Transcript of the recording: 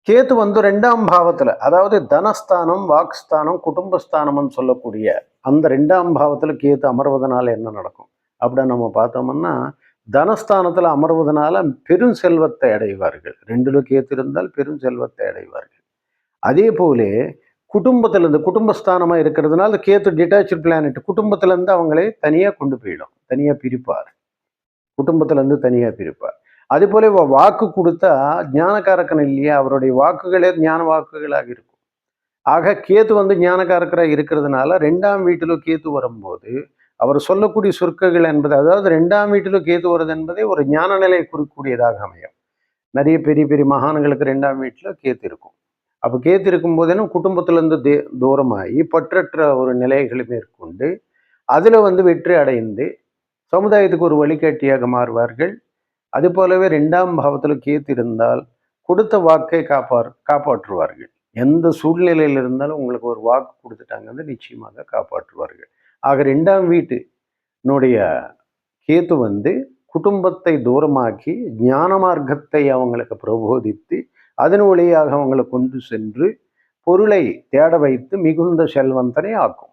கேத்து வந்து 2ஆம் பாவத்துல, அதாவது தனஸ்தானம், வாக்ஸ்தானம், குடும்பஸ்தானம்னு சொல்லக்கூடிய அந்த 2ஆம் பாவத்துல கேத்து அமர்வதனால என்ன நடக்கும்? அப்படின்னு நம்ம பார்த்தோம்னா, தனஸ்தானத்துல அமர்வதனால பெரும் செல்வத்தை அடைவார்கள். 2ல கேத்து இருந்தால் பெரும் செல்வத்தை அடைவார்கள். அதே போலே குடும்பத்துல இருந்து குடும்பஸ்தானமா இருக்கிறதுனால கேத்து டிட்டாச்டு பிளானட் குடும்பத்துல இருந்து அவங்களை தனியா கொண்டு போயிடும். தனியா பிரிப்பார். குடும்பத்துல இருந்து தனியா பிரிப்பார். அதே போல வாக்கு கொடுத்தா ஞானக்காரக்கன் இல்லையா, அவருடைய வாக்குகளே ஞான வாக்குகளாக இருக்கும். ஆக கேத்து வந்து ஞானக்காரக்கரா இருக்கிறதுனால 2ஆம் வீட்டில கேத்து வரும்போது அவர் சொல்லக்கூடிய சொற்கள் என்பது, அதாவது 2ஆம் வீட்டில கேத்து வருது என்பதே ஒரு ஞான நிலையை குறிக்கக்கூடியதாக அமையும். நிறைய பெரிய பெரிய மகான்களுக்கு 2ஆம் வீட்டில கேத்து இருக்கும். அப்ப கேத்து இருக்கும் போதேனும் குடும்பத்துல இருந்து தூரமாகி பற்றற்ற ஒரு நிலைகளை மேற்கொண்டு அதுல வந்து வெற்றி அடைந்து சமுதாயத்துக்கு ஒரு வழிகாட்டியாக மாறுவார்கள். அது போலவே 2ஆம் பாவத்தில் கேத்து இருந்தால் கொடுத்த வாக்கை காப்பாற்றுவார்கள். எந்த சூழ்நிலையில் இருந்தாலும் உங்களுக்கு ஒரு வாக்கு கொடுத்துட்டாங்க நிச்சயமாக காப்பாற்றுவார்கள். ஆக 2ஆம் வீட்டினுடைய கேத்து வந்து குடும்பத்தை தூரமாக்கி ஞான மார்க்கத்தை அவங்களுக்கு பிரபோதித்து அதன் வழியாக அவங்களை கொண்டு சென்று பொருளை தேட வைத்து மிகுந்த செல்வந்தனை ஆக்கும்.